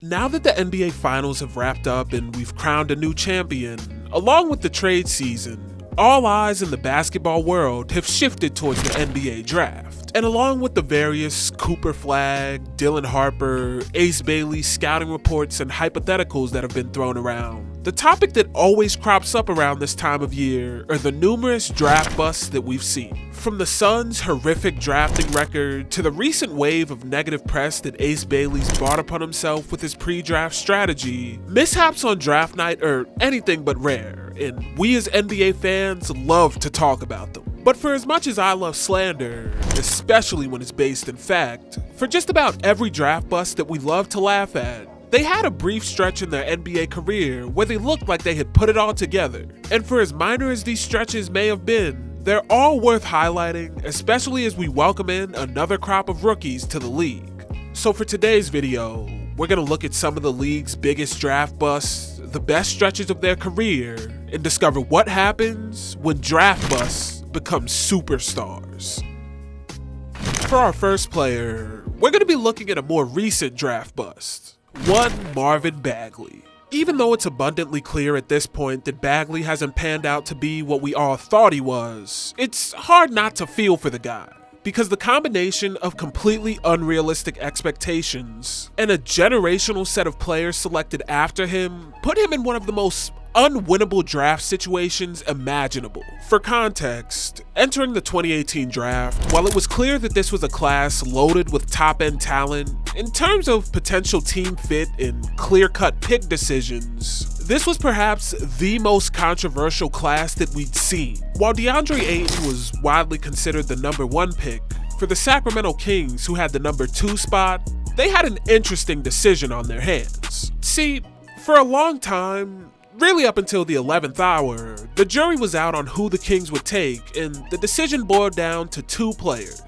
Now that the NBA Finals have wrapped up and we've crowned a new champion, along with the trade season, all eyes in the basketball world have shifted towards the NBA draft. And along with the various Cooper Flag, Dylan Harper, Ace Bailey scouting reports and hypotheticals that have been thrown around, the topic that always crops up around this time of year are the numerous draft busts that we've seen. From the Suns' horrific drafting record to the recent wave of negative press that Ace Bailey's brought upon himself with his pre-draft strategy, mishaps on draft night are anything but rare, and we as NBA fans love to talk about them. But for as much as I love slander, especially when it's based in fact, for just about every draft bust that we love to laugh at, they had a brief stretch in their NBA career where they looked like they had put it all together. And for as minor as these stretches may have been, they're all worth highlighting, especially as we welcome in another crop of rookies to the league. So for today's video, we're going to look at some of the league's biggest draft busts, the best stretches of their career, and discover what happens when draft busts become superstars. For our first player, we're going to be looking at a more recent draft bust. One Marvin Bagley. Even though it's abundantly clear at this point that Bagley hasn't panned out to be what we all thought he was, it's hard not to feel for the guy. Because the combination of completely unrealistic expectations and a generational set of players selected after him put him in one of the most unwinnable draft situations imaginable. For context, entering the 2018 draft, while it was clear that this was a class loaded with top-end talent, in terms of potential team fit and clear-cut pick decisions, this was perhaps the most controversial class that we'd seen. While DeAndre Ayton was widely considered the #1 pick, for the Sacramento Kings, who had the #2 spot, they had an interesting decision on their hands. See, for a long time, really up until the 11th hour, the jury was out on who the Kings would take, and the decision boiled down to two players,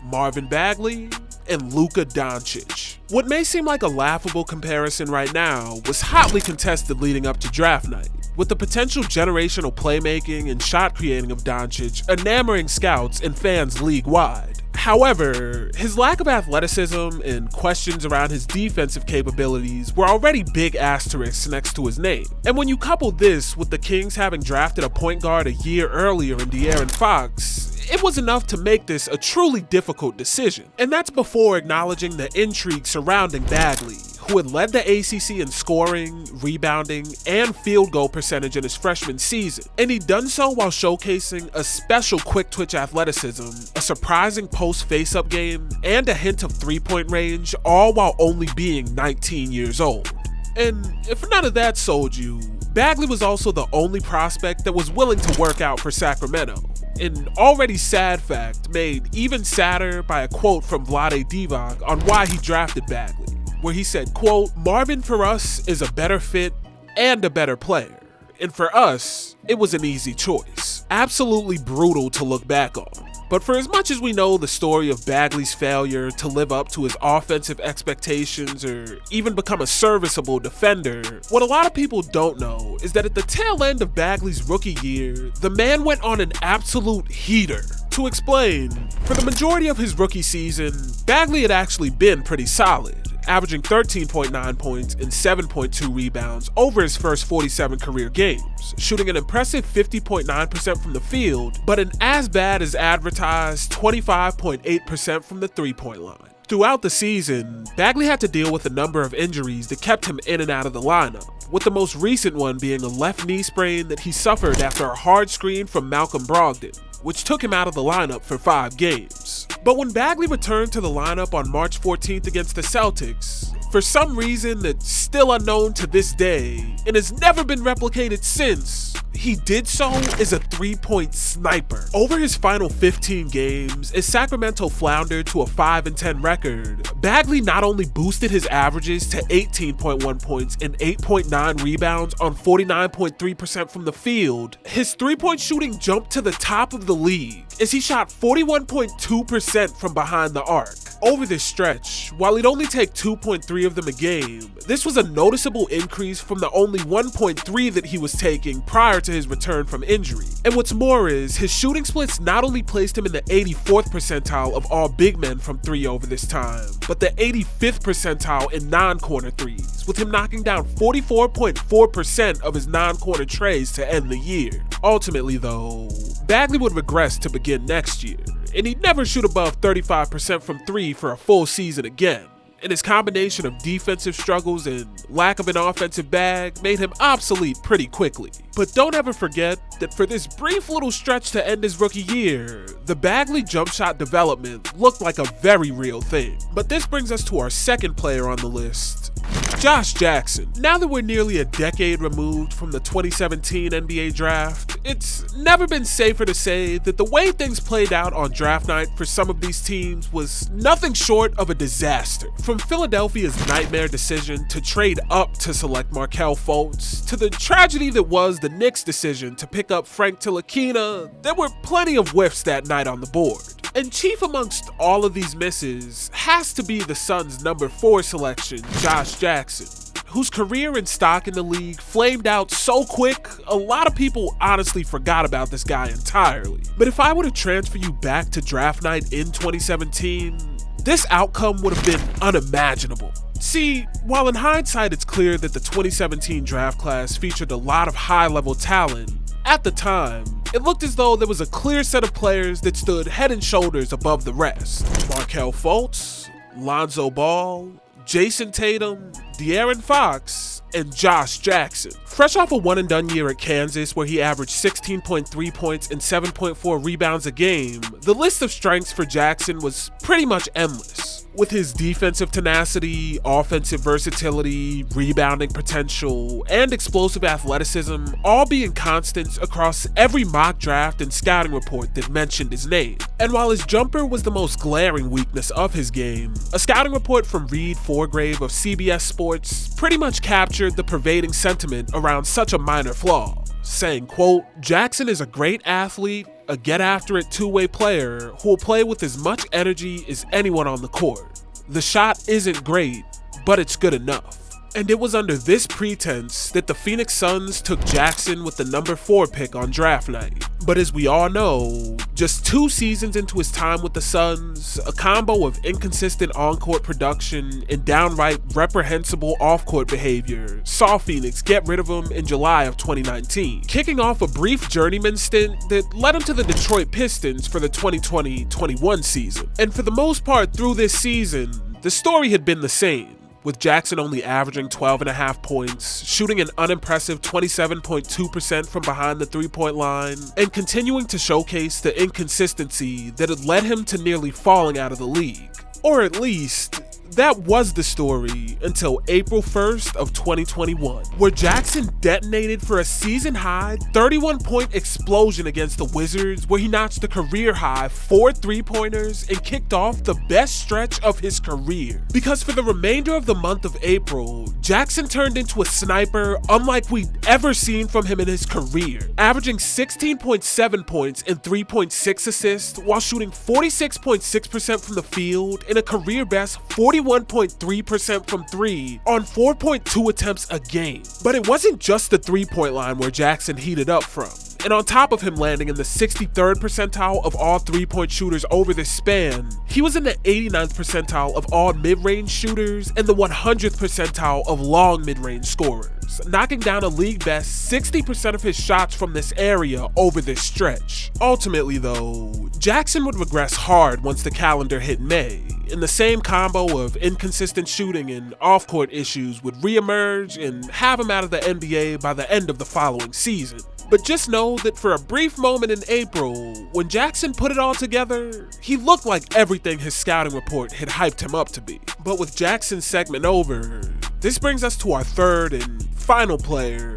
Marvin Bagley and Luka Doncic. What may seem like a laughable comparison right now was hotly contested leading up to draft night, with the potential generational playmaking and shot creating of Doncic enamoring scouts and fans league-wide. However, his lack of athleticism and questions around his defensive capabilities were already big asterisks next to his name. And when you couple this with the Kings having drafted a point guard a year earlier in De'Aaron Fox, it was enough to make this a truly difficult decision. And that's before acknowledging the intrigue surrounding Bagley, who had led the ACC in scoring, rebounding, and field goal percentage in his freshman season. And he'd done so while showcasing a special quick-twitch athleticism, a surprising post face-up game, and a hint of three-point range, all while only being 19 years old. And if none of that sold you, Bagley was also the only prospect that was willing to work out for Sacramento. An already sad fact made even sadder by a quote from Vlade Divac on why he drafted Bagley, where he said, quote, "Marvin for us is a better fit and a better player. And for us, it was an easy choice." Absolutely brutal to look back on. But for as much as we know the story of Bagley's failure to live up to his offensive expectations or even become a serviceable defender, what a lot of people don't know is that at the tail end of Bagley's rookie year, the man went on an absolute heater. To explain, for the majority of his rookie season, Bagley had actually been pretty solid, averaging 13.9 points and 7.2 rebounds over his first 47 career games, shooting an impressive 50.9% from the field, but an as bad as advertised 25.8% from the three-point line. Throughout the season, Bagley had to deal with a number of injuries that kept him in and out of the lineup, with the most recent one being a left knee sprain that he suffered after a hard screen from Malcolm Brogdon, which took him out of the lineup for 5 games. But when Bagley returned to the lineup on March 14th against the Celtics, for some reason that's still unknown to this day and has never been replicated since, he did so as a three-point sniper. Over his final 15 games, as Sacramento floundered to a 5-10 record, Bagley not only boosted his averages to 18.1 points and 8.9 rebounds on 49.3% from the field, his three-point shooting jumped to the top of the league as he shot 41.2% from behind the arc. Over this stretch, while he'd only take 2.3 of them a game, this was a noticeable increase from the only 1.3 that he was taking prior to his return from injury. And what's more is, his shooting splits not only placed him in the 84th percentile of all big men from 3 over this time, but the 85th percentile in non-corner threes, with him knocking down 44.4% of his non-corner trays to end the year. Ultimately though, Bagley would regress to begin next year, and he'd never shoot above 35% from 3 for a full season again. And his combination of defensive struggles and lack of an offensive bag made him obsolete pretty quickly. But don't ever forget that for this brief little stretch to end his rookie year, the Bagley jump shot development looked like a very real thing. But this brings us to our second player on the list, Josh Jackson. Now that we're nearly a decade removed from the 2017 NBA draft, it's never been safer to say that the way things played out on draft night for some of these teams was nothing short of a disaster. From Philadelphia's nightmare decision to trade up to select Markelle Fultz, to the tragedy that was the Knicks' decision to pick up Frank Ntilikina, there were plenty of whiffs that night on the board. And chief amongst all of these misses has to be the Suns' number 4 selection, Josh Jackson, whose career and stock in the league flamed out so quick, a lot of people honestly forgot about this guy entirely. But if I were to transfer you back to draft night in 2017, this outcome would have been unimaginable. See, while in hindsight it's clear that the 2017 draft class featured a lot of high-level talent, at the time, it looked as though there was a clear set of players that stood head and shoulders above the rest. Markelle Fultz, Lonzo Ball, Jason Tatum, De'Aaron Fox, and Josh Jackson. Fresh off a one-and-done year at Kansas where he averaged 16.3 points and 7.4 rebounds a game, the list of strengths for Jackson was pretty much endless. With his defensive tenacity, offensive versatility, rebounding potential, and explosive athleticism all being constants across every mock draft and scouting report that mentioned his name. And while his jumper was the most glaring weakness of his game, a scouting report from Reed Forgrave of CBS Sports pretty much captured the pervading sentiment around such a minor flaw, saying, quote, "Jackson is a great athlete, a get-after-it two-way player who will play with as much energy as anyone on the court. The shot isn't great, but it's good enough." And it was under this pretense that the Phoenix Suns took Jackson with the number 4 pick on draft night. But as we all know, just 2 seasons into his time with the Suns, a combo of inconsistent on-court production and downright reprehensible off-court behavior saw Phoenix get rid of him in July of 2019, kicking off a brief journeyman stint that led him to the Detroit Pistons for the 2020-21 season. And for the most part through this season, the story had been the same, with Jackson only averaging 12.5 points, shooting an unimpressive 27.2% from behind the three-point line, and continuing to showcase the inconsistency that had led him to nearly falling out of the league. Or at least, that was the story until April 1st of 2021, where Jackson detonated for a season-high 31-point explosion against the Wizards, where he notched the career-high 4 three-pointers and kicked off the best stretch of his career. Because for the remainder of the month of April, Jackson turned into a sniper unlike we'd ever seen from him in his career, averaging 16.7 points and 3.6 assists while shooting 46.6% from the field and a career-best 41.3% from 3 on 4.2 attempts a game. But it wasn't just the three-point line where Jackson heated up from. And on top of him landing in the 63rd percentile of all three-point shooters over this span, he was in the 89th percentile of all mid-range shooters and the 100th percentile of long mid-range scorers, knocking down a league-best 60% of his shots from this area over this stretch. Ultimately though, Jackson would regress hard once the calendar hit May, and the same combo of inconsistent shooting and off-court issues would re-emerge and have him out of the NBA by the end of the following season. But just know that for a brief moment in April, when Jackson put it all together, he looked like everything his scouting report had hyped him up to be. But with Jackson's segment over, this brings us to our third and final player,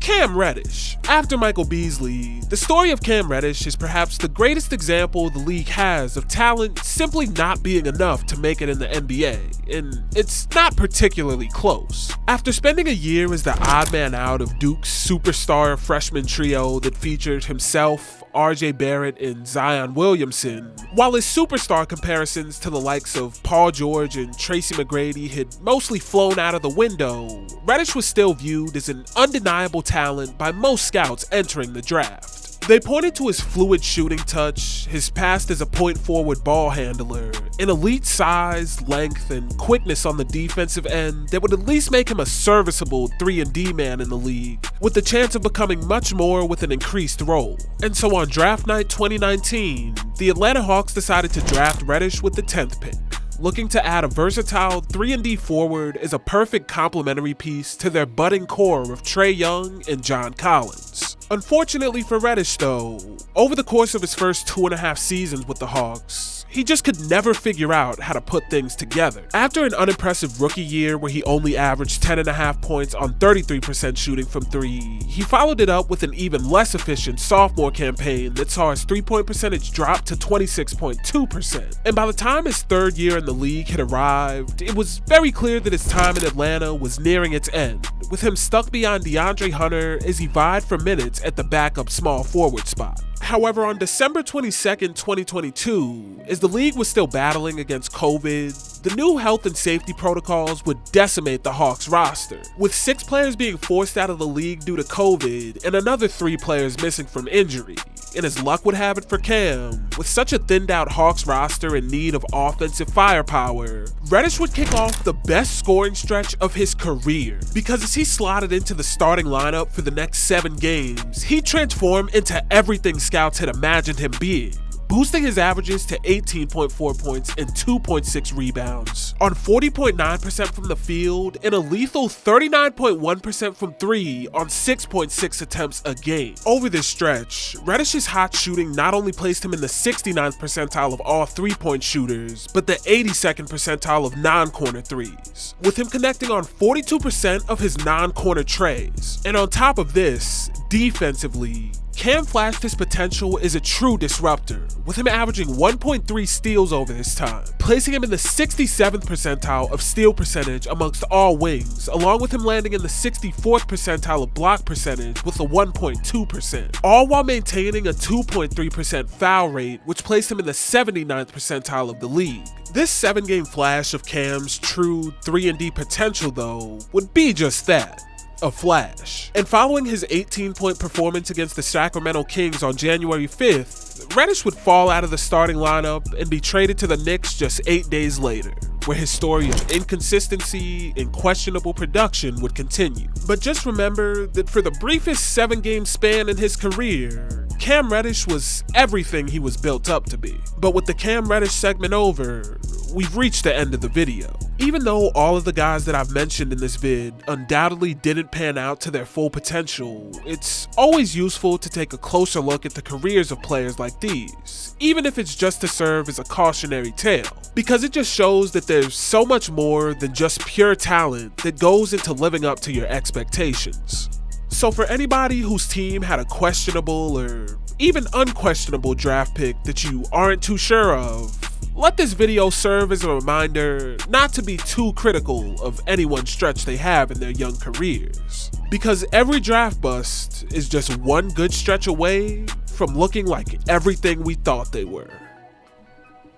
Cam Reddish. After Michael Beasley, the story of Cam Reddish is perhaps the greatest example the league has of talent simply not being enough to make it in the NBA, and it's not particularly close. After spending a year as the odd man out of Duke's superstar freshman trio that featured himself, RJ Barrett and Zion Williamson, while his superstar comparisons to the likes of Paul George and Tracy McGrady had mostly flown out of the window, Reddish was still viewed as an undeniable talent by most scouts entering the draft. They pointed to his fluid shooting touch, his past as a point forward ball handler, an elite size, length, and quickness on the defensive end that would at least make him a serviceable 3-and-D man in the league, with the chance of becoming much more with an increased role. And so on draft night 2019, the Atlanta Hawks decided to draft Reddish with the 10th pick, looking to add a versatile 3-and-D forward as a perfect complementary piece to their budding core of Trae Young and John Collins. Unfortunately for Reddish though, over the course of his first 2.5 seasons with the Hawks, he just could never figure out how to put things together. After an unimpressive rookie year where he only averaged 10.5 points on 33% shooting from 3, he followed it up with an even less efficient sophomore campaign that saw his 3-point percentage drop to 26.2%. And by the time his third year in the league had arrived, it was very clear that his time in Atlanta was nearing its end, with him stuck behind DeAndre Hunter as he vied for minutes at the backup small forward spot. However, on December 22nd, 2022, as the league was still battling against COVID, the new health and safety protocols would decimate the Hawks roster, with 6 players being forced out of the league due to COVID and another 3 players missing from injury. And as luck would have it for Cam, with such a thinned out Hawks roster in need of offensive firepower, Reddish would kick off the best scoring stretch of his career, because as he slotted into the starting lineup for the next 7 games, he transformed into everything scouts had imagined him being, boosting his averages to 18.4 points and 2.6 rebounds on 40.9% from the field and a lethal 39.1% from 3 on 6.6 attempts a game. Over this stretch, Reddish's hot shooting not only placed him in the 69th percentile of all 3-point shooters, but the 82nd percentile of non-corner threes, with him connecting on 42% of his non-corner trays. And on top of this, defensively, Cam flashed his potential as a true disruptor, with him averaging 1.3 steals over this time, placing him in the 67th percentile of steal percentage amongst all wings, along with him landing in the 64th percentile of block percentage with a 1.2%, all while maintaining a 2.3% foul rate, which placed him in the 79th percentile of the league. This 7-game flash of Cam's true 3-and-D potential, though, would be just that, a flash. And following his 18-point performance against the Sacramento Kings on January 5th, Reddish would fall out of the starting lineup and be traded to the Knicks just 8 days later, where his story of inconsistency and questionable production would continue. But just remember that for the briefest 7-game span in his career, Cam Reddish was everything he was built up to be. But with the Cam Reddish segment over, we've reached the end of the video. Even though all of the guys that I've mentioned in this vid undoubtedly didn't pan out to their full potential, it's always useful to take a closer look at the careers of players like these, even if it's just to serve as a cautionary tale, because it just shows that there's so much more than just pure talent that goes into living up to your expectations. So for anybody whose team had a questionable or even unquestionable draft pick that you aren't too sure of, let this video serve as a reminder not to be too critical of anyone's stretch they have in their young careers, because every draft bust is just one good stretch away from looking like everything we thought they were.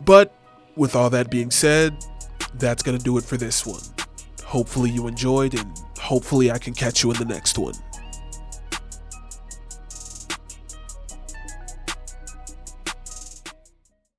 But with all that being said, that's gonna do it for this one. Hopefully you enjoyed, and hopefully I can catch you in the next one.